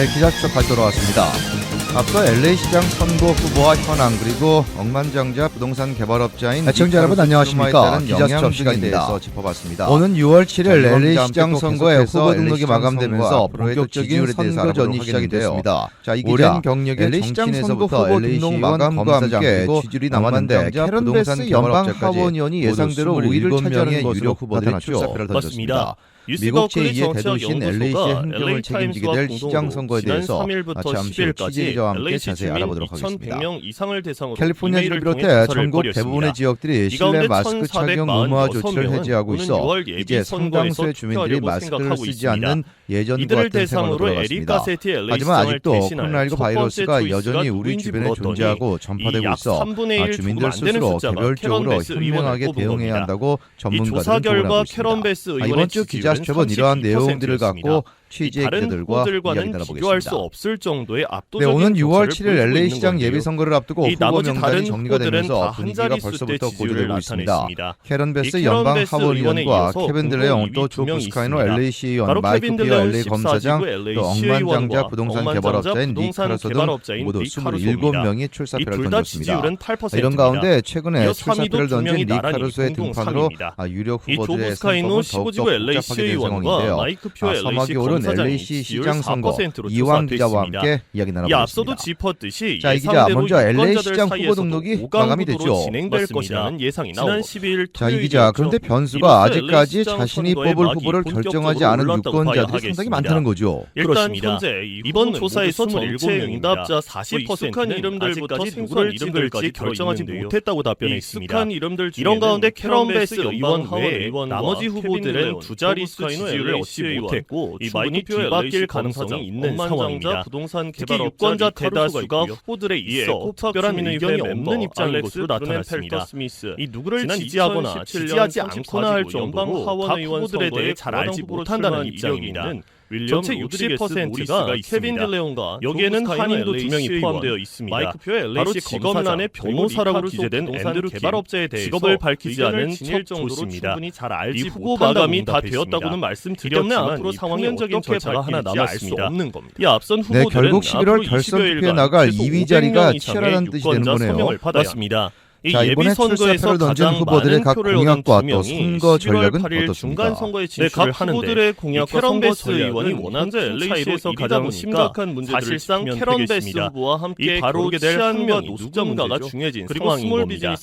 네, 기자수첩 다시 돌아왔습니다. 앞서 LA시장 선거 후보와 현황 그리고 억만장자 부동산 개발업자인 시청자 여러분 안녕하십니까? 기자수첩 시간입니다. 짚어봤습니다. 오는 6월 7일 LA시장 선거의 계속해서 후보 등록이 마감되면서 앞으로의 본격적인 선거전이 시작이 되었습니다. 자, 이 오랜 기자 경력의 LA시장 선거 정치인에서부터 후보 LA 등록 시의원, 마감과 함께 검사장, 지지율이 남았는데 캐런 베스 연방 하원의원이 예상대로 5위를 차지하는 것으로 유력 후보들이 나타났죠. 출사표를 던졌습니다. 미국 제2의 정치학 대도시인 LA시의 행정을 책임지게 될 시장 선거에 대해서 잠시 후 취재 기자와 함께 자세히 알아보도록 하겠습니다. 캘리포니아주를 비롯해 전국 대부분의 지역들이 실내 마스크 착용 의무화 조치를 해제하고 있어 이제 상당수의 주민들이 마스크를 쓰지 않는 예전과 같은 생활로 돌아갔습니다. 하지만 아직도 코로나19 바이러스가 여전히 우리 주변에 존재하고 전파되고 있어 주민들 스스로 개별적으로 현명하게 대응해야 한다고 전문가들은 조언하고 있습니다. 이번 주 기자수첩은 이러한 내용들을 갖고 취재 기자들과 이야기 나눠보겠습니다. 네, 오는 6월 7일 LA시장 예비선거를 앞두고 후보 명단이 정리가 되면서 분위기가 벌써부터 고조되고 있습니다. 캐런 베스 연방 하원의원과 케빈 딜레옹, 또 조 부스카이노 LA시의원, 마이크 피어 LA 검사장, 또 억만장자 부동산 개발업자인 니 카루소 등 모두 27명이 출사표를 던졌습니다. 이런 가운데 최근에 출사표를 던진 니 카루소의 등판으로 유력 후보들의 선거는 더욱더 복잡하게 된 상황인데요. 사막에 오른 LA시 시장 선거 이왕 기자와 함께 이야기 나눠보겠습니다. 자, 이 기자 먼저 LA시장 후보 등록이 마감이 됐죠. 자, 이 기자 그런데 변수가 아직까지 자신이 뽑을 후보를 결정하지 않은 유권자들이 상당히 많다는 거죠. 일단 현재 이번 조사에서 전체 응답자 40%는 이름들부터 생소한 이름들까지 결정하지 못했다고 답변했습니다. 이런 가운데 캐런 베스 의원 외에 나머지 후보들은 두 자릿수 지지율을 얻지 못했고 이분이 뒤바뀔 가능성이 있는 상황입니다. 특히 유권자 대다수가 후보들에 있어 특별한 의견이 없는 입장인 것으로 나타났습니다. 이 누구를 지지하거나 지지하지 않거나 할 정도로 각 후보들에 대해 잘 알지 못한다는 입장입니다. 전체 60%가 케빈 딜레옹과 여기에는 한인도 2명이 포함되어 있습니다. 바로 직업란에 변호사라고 기재된 앤드루 개발업자에 대해서 직업을 밝히지 않은 첫 조입니다. 이 후보 마감이 다 되었다고는 말씀드렸지만 앞으로 상황적인 절차가 하나 남았습니다. 이 앞선 후보들은 결국 11월 결선 투표에 나갈 2위 자리가 치열하다는 뜻이 되는 거네요. 받았습니다. 자, 이번에 출사표를 던진 후보들의 각 공약과 또 선거 전략은 어떻습니까? 각 후보들의 공약과 선거 전략은 워낙 LA시에서 가장 심각한 문제들을 사실상 캐런 베스 후보와 함께 바로 치안과 노숙자 문제가 중요해진 상황인 겁니다.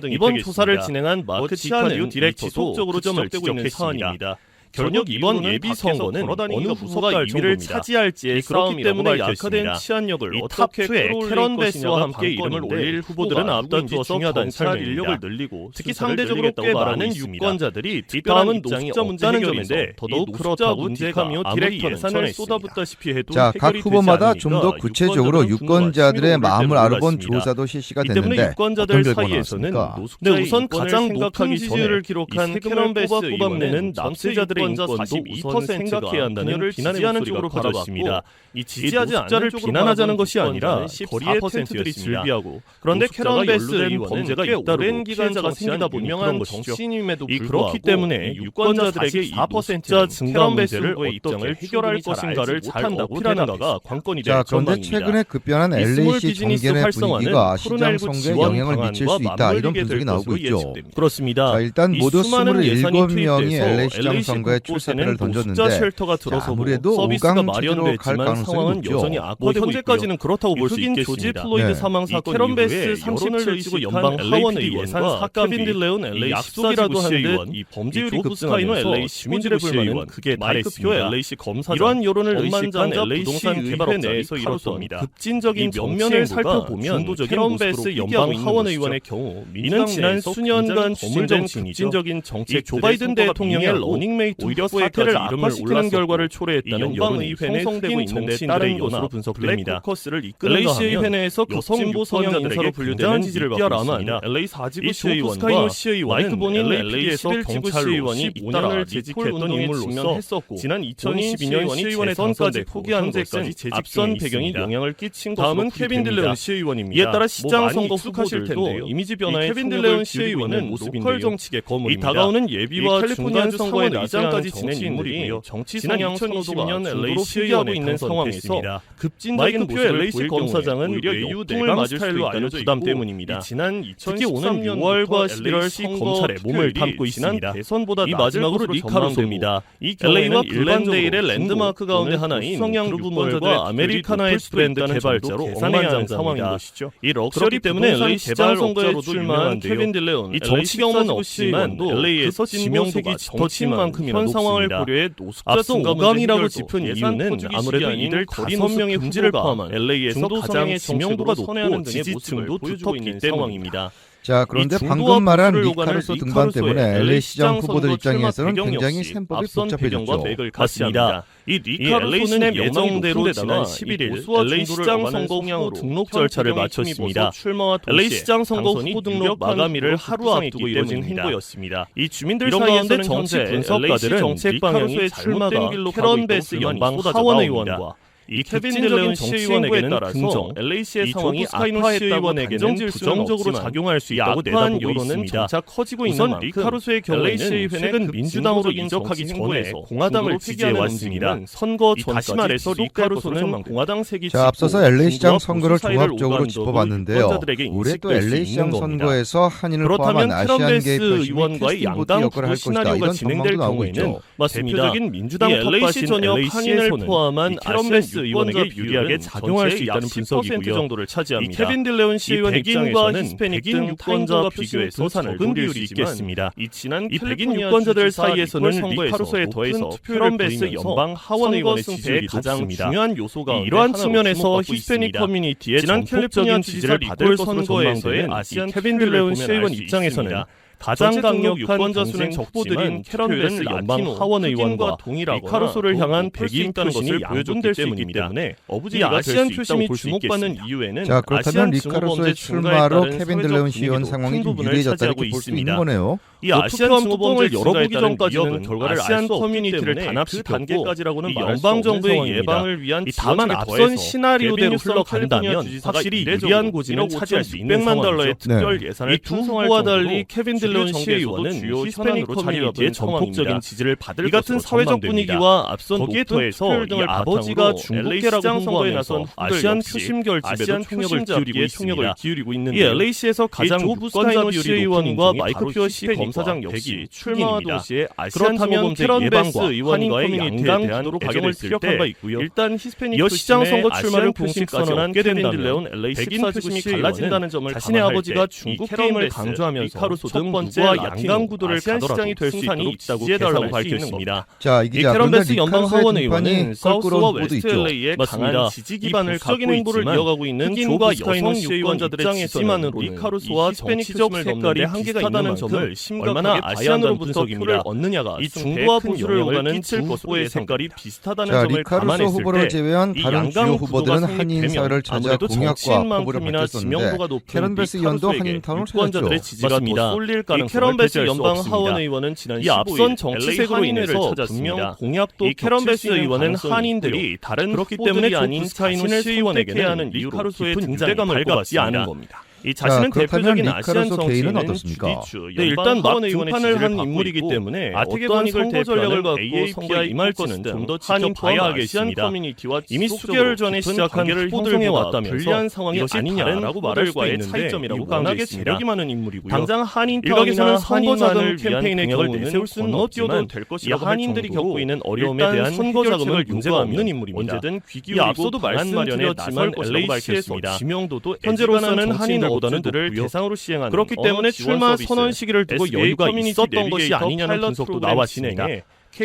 이번 조사를 진행한 마크 디카뉴 디렉터도 그 점을 지적되고 있는 사안입니다. 결국 이번 예비 선거는 어느 후보가 2위를 차지할지에 그렇기 때문에 약화된 치안력을 어떻게 끌어올릴 캐런 베스와 함께 이름을 올릴 후보들은 앞다투어서 경찰 인력을 늘리고 특히 상대적으로 꽤 많은 유권자들이 다음은 노숙자 문제는 점인데 더더욱 그렇다고 디카미오 디렉터는 예산을 쏟아붓다시피 해도 자, 각 후보마다 좀 더 구체적으로 유권자들의 마음을 알아본 조사도 실시가 됐는데 어떤 결과가 나왔습니까? 우선 가장 높은 지지율을 기록한 캐런 베스 의원은 납세자들의 인권도 우선 생각해야 한다는 비난의 목소리가 커졌습니다. 이 지지하지 않는 쪽을 비난하자는 것이 아니라 거리의 텐트들이 즐비하고 그런데 캐런 베스 의원은 범죄가 오랜 기간 정치자가 분명한 정치인임에도 불구하고 그렇기 때문에 유권자들에게 4%자 증가 문제를 어떻게 해결할 것인가를 잘 어필하는가가 관건이 될 그런데 전망입니다. 최근에 급변한 LA시 정견의 분위기가 시장 선거에 영향을 미칠 수 있다 이런 분석이 나오고 있죠. 그렇습니다. 자, 일단 모두 수많은 27명이 LA시장 선거에 출사표를 던졌는데 아무래도 서비스가 5강 마련됐지만 갈 가능성이 상황은 높죠. 여전히 악화되고 현재까지는 그렇다고 볼 수 있겠습니다. 조지 플로이드 사망 사건 캐런 베스 37을 연방 하원 의원과 케빈 딜레온 LA 약속이라도 한듯 이 범죄율이 급증하면서 LA 시민들의 불만은 크게 달했습니다. LA시 검사장 이러한 여론을 의식한 LA 부동산 개발업 내에서 일어선 급진적인 면면을 살펴보면 캐런 베스 연방 하원 의원의 경우 이는 지난 수년간 추진된 급진적인 정책 조 바이든 대통령의 러닝메이트 오히려 사태를 악화시키는 결과를 초래했다는 여론이 형성되고 있는데 따른 것으로 분석됩니다. LA 시의회내에서 여성부 성향 인사로 분류되는 지지를 받고 있습니다. LA 4지구 시의원과 마이크 보닌 LA에서 경찰 시의원이 5년을 재직했던 인물로서 지난 2012년 시의원의 당선까지 포기한 것까지 앞선 배경이 영향을 끼친 것으로 다음은 케빈 딜레온 시의원입니다. 이에 따라 시장 선거 후보들도 이미지 변화에 케빈 딜레온 시의원은 로컬 정치계 거물입니다. 이 다가오는 예비와 중간 선거에 나장 지난해까지 지낸 인물이고요. 정치 성향 2020년 LA 시의원에 있는 상황에서 급진적인 모습을 LA시 검사장은 오히려 역풍을 맞을 스타일로 알려져 부담 때문입니다. 특히 오는 6월과 11월 검찰에 몸을 담고 있습니다. 대선보다 이 마지막으로 리카루소입니다. 이 LA와 글렌데일의 랜드마크 가운데 하나인 그룹몰과 아메리카나의 브랜드 개발자로 엉망한 상황인 것이죠. 이 럭셔리 때문에 LA 시장 선거에 출마한 케빈 딜레온, 이 정치 경험은 없지만 LA에서 지명색이 짙어진 만큼이나 현 상황을 고려해 노숙자 승가 5강이라고 짚은 이유는 아무래도 이들 5명의 금지를 포함한 LA에서 가장 지명도가 높고 지지층도 두텁기 때문입니다. 자, 그런데 방금 말한 리카루소 등반 때문에 LA 시장 후보들 입장에서는 굉장히 셈법이 복잡해졌죠. 맞습니다. 이 리카루소는 예정대로 지난 11일 LA 시장 선거 후보 등록 절차를 마쳤습니다. LA 시장 선거 후보 등록 마감일을 하루 앞두고 이뤄진 행보였습니다. 이 주민들 사이에서는 정치 분석가들은 정책 방향이 잘못된 길로 캐런 베스 연방 하원 의원과 이 케빈 딜레온 시의원에게는 긍정, LA시의 상황이 아파 시의원에게는 부정적으로 작용할 수 있다고 내다보고 있습니다. 점차 커지고 있는 만큼 리카루소의 경우에는 최근 민주당으로 이적하기 전에 공화당을 지지해왔습니다. 선거 다시 말해서 리카루소는 공화당 색이 자, 앞서서 LA 시장 선거를 종합적으로 짚어봤는데요. 올해 또 LA 시장 선거에서 한인을 포함한 아시안 게이 의원과의 양당 후보 시나리오가 진행될 경우에는 대표적인 민주당 텃밭인 LA시의 포함한 아시안 의원에게 유리하게 작용할 수 있다는 분석이고요. 정도를 차지합니다. 이 케빈 딜레온 시의원 입장에서는 히스패닉 등 유권자와 비교해서 적은 비율이 있겠습니다. 이 백인 유권자들 사이에서는 리카루소에 더해서 캐런 베스 연방 하원 의원의 지지율이 가장 중요한 요소가 이러한 측면에서 히스패닉 커뮤니티의 전폭적인 지지를 받을 선거에서의 아시안 케빈 딜레온 시의원 입장에서는 가장 강력한 유권자 수는 후보들인 캐런 베스 연방 하원 의원과 리카루소를 향한 백인 표심이 보여줬기 때문입니다. 이 아시안 표심이 주목받는 이유에는 자, 그렇다면 리카루소의 출마로 케빈 딜레온 시의원 상황이 좀 유리해졌다 이렇게 볼 수 있는 거네요. 이 아시안 증오범죄를 열어보기 전까지는 결과를 아시안 커뮤니티를 단합시켰고 이 연방 정부의 예방을 위한 다만 앞선 시나리오대로 흘러간다면 확실히 유리한 고지는 차지할 수 있는 $600만 특별 예산을 투성할 달리 케빈 딜레온 시의원은 히스패닉 커뮤니티의 전폭적인 지지를 받을 이 같은 사회적 분위기와 앞선 거기에 더해서 이 아버지가 중국계라고 홍보에 나선 아시안 표심 결집에도 총력을 기울이고 있는 이 LA시에서 가장 유권자 시의원과 마이크 퓨어 시 검사장 역시 출마 동시에 아시안 증오범죄 예방과 한인 커뮤니티에 대한 애정을 필요한 바 있고요. 일단 히스패닉 시장 선거 출마를 공식 선언한 케빈 딜레온 LA 백인 표심이 갈라진다는 점을 자신의 아버지가 중국 게임을 강조하면서 첫 번째와 양강 구도를 가더라도 승산이 지지해달라고 밝혔습니다. 자, 이 기자, 캐런 베스 연방 하원 의원은 사우스와 웨스트 LA에 강한 지지 기반을 갖고 행보를 이어가고 있는 흑인과 여성 유권자들의 지지만으로 리카루소와 정치적 색깔이 한계가 있다는 점을 얼마나 아시안으로부터 표를 얻느냐가 이 중도와 보수를 오가는 두 후보의 색깔이 비슷하다는 점을 감안했을 때 후보를 제외한 다른 주요 후보들은 한인 사회를 찾아 공약과 포부를 밝혔었는데 캐런 베스 의원도 한인타운을 유권자들의 지지가 더 쏠릴 가능성을 배제할 수 없습니다. 이 앞선 정치색으로 인해서 분명 공약도 캐런 베스 의원은 한인들이 다른 그렇기 때문에 아닌 자신을 시의원에게는 하는 리카루소의 등장감을 받지 않은 겁니다. 이 자신은 대표적인 아시안 정치인은 어떻습니까? 일단 막 등판을 한 인물이기 때문에 어떠한 선거 전략을 갖고 선거에 임할지는 좀 더 지켜봐야 하겠습니다. 이미 수개월 전에 시작한 후보들해 왔다면서 불리한 상황이 아니냐라고 말할 수가 있는데 차이점이라고 워낙에 재력이 많은 인물이고요. 당장 한인타운이나 선거 자금 캠페인의 경우는 내세울 수는 없지만 이 한인들이 겪고 있는 어려움에 대한 선거 자금을 문제가 없는 인물입니다. 언제든 귀 기울이고 앞서도 말씀드렸지만 LA시에서 지명도도 현재로서는 한인 보다는들을 대상으로 시행하는 그렇기 때문에 출마 선언 시기를 두고 여유가 있었던 것이 아니냐는 분석도 나왔습니다.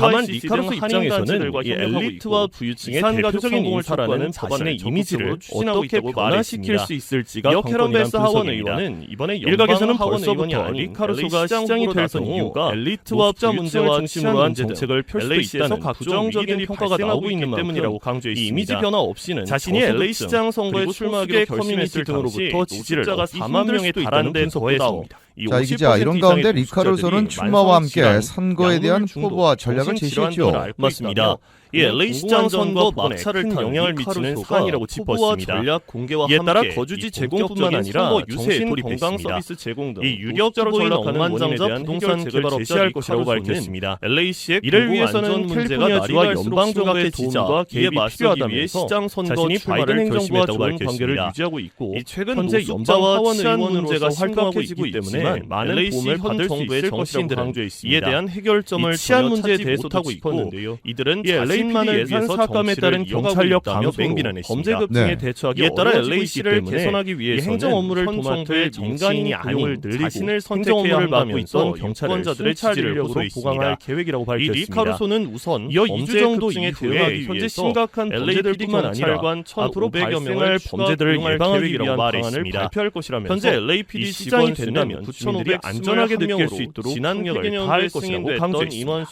다만 리카루소 입장에서는 이 엘리트와 부유층의 대표적인 인사라는 자신의 이미지를 어떻게 변화시킬 수 있을지가 캐런 베스 하원 의원은 이번에 일각에서는 벌써부터 리카루소가 시장이 될 이유가 엘리트와 부자 문제와 중심으로 한 정책을 펼 수도 있다는 부정적인 평가가 나오고 있는 때문이라고 강조했습니다. 이 이미지 변화 없이는 자신이 LA 시장 선거에 출마하기로 커뮤니티 등으로부터 지지자가 4만 명에 달하는데 더해서 자, 이 기자, 이런 가운데 리카루소는 출마와 함께 선거에 대한 후보와 전략을 제시했죠. 맞습니다. 이 LA 시장 선거 막차를 탄 영향을 미치는 사안이라고 짚었습니다. 전략 공개와 이에 따라 거주지 제공뿐만 아니라 유세 건강 서비스 제공 등 이 유력자로 전락하는 원인에 대한 부동산 개발업자 제시할 것이라고 밝혔습니다. LA시의 이를 위해서는 캘리포니아주와 연방 정부의 도움과 개입이 필요하다면서 시장 선거 출마를 결심했다고 밝혔습니다. 유지하고 있고 현재 연방과 치안 문제가 활동하고 있기 때문에 많은 도움을 받을 수 있을 것이라고 강조했습니다. 이에 대한 해결점을 치안 문제에 대해서도 짚었는데요. 이들은 자신만을 위해서 사감에 따른 경찰력 강화 맹비난했습니다. 범죄 급증에 대처하기 위해 따라 LA시를 개선하기 위해서는 행정 업무를 도맡을 민간인이 아닌 자신을 선택해야 한다고 있던 경찰관자들의 지지를 보강할 계획이라고 밝혔습니다. 이 리카루소는 우선 범죄 정도에 대응하기 현재 심각한 범죄들뿐만 아니라 앞으로 발생할 범죄들을 예방하기 위한 방안을 발표할 것이라면서 현재 LAPD 시장이 된다면 9,500 안전하게 느낄 수 있도록 지난 경을 다할 것이라고 강조했습니다.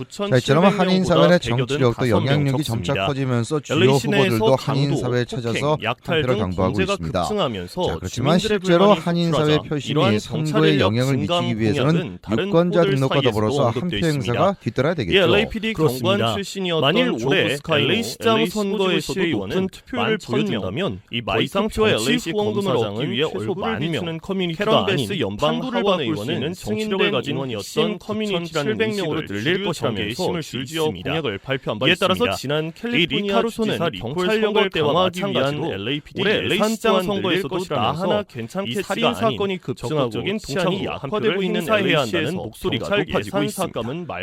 자, 이처럼 한인 사회의 정치력도 영향력이 점차 커지면서 주요 후보들도 한인 사회에 찾아서 한패를 당부하고 있습니다. 자, 그렇지만 실제로 한인 사회 표심이 선거에 영향을 미치기 위해서는 유권자 등록과 더불어서 한표 행사가 뒤따라야 되겠죠. LAPD 경관 출신이었던 만일 올해 LA 시장 선거에서도 높은 투표율을 보여준다면 이 마이상표의 LA시 후원금을 얻기 위해 최소 10,000명 캐런 베스 연방 하원 의원은 정치력을 가진 의원이었던 커뮤니티라는 700명으로 늘릴 것이라면서 줄지어 공약을 발표한 바 있습니다. 이에 따라서 지난 캘리포니아 주지사 경찰력을 강화하기 위한 LAPD 예산 선거에서도 나 하나 괜찮겠지가 아닌 사건이 급증하고 치안이 약화되고 있는 사회해야 한다는 목소리가 높아지고 있습니다.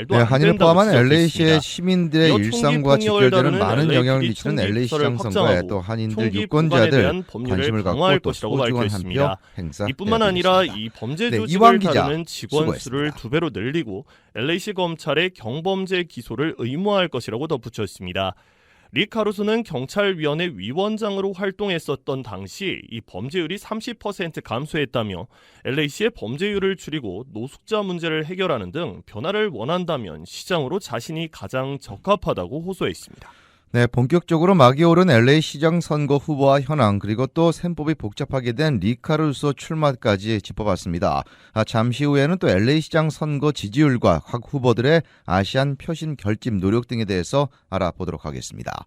네, 한인을 포함한 LA시의 시민들의 일상과 직결되는 많은 영향을 미치는 LA시장 선거에 또 한인들 유권자들 관심을 갖고 또 소중한 한 표 행사. 이뿐만 아니라 이 범죄 조직을 다루는 직원 수를 2배로 늘리고 LA시 검찰의 경범죄 기소를 의무화할 것이라고 덧붙였습니다. 리카루소는 경찰위원회 위원장으로 활동했었던 당시 이 범죄율이 30% 감소했다며 LA시의 범죄율을 줄이고 노숙자 문제를 해결하는 등 변화를 원한다면 시장으로 자신이 가장 적합하다고 호소했습니다. 네, 본격적으로 막이 오른 LA 시장 선거 후보와 현황 그리고 또 셈법이 복잡하게 된 리카루소 출마까지 짚어봤습니다. 잠시 후에는 또 LA 시장 선거 지지율과 각 후보들의 아시안 표심 결집 노력 등에 대해서 알아보도록 하겠습니다.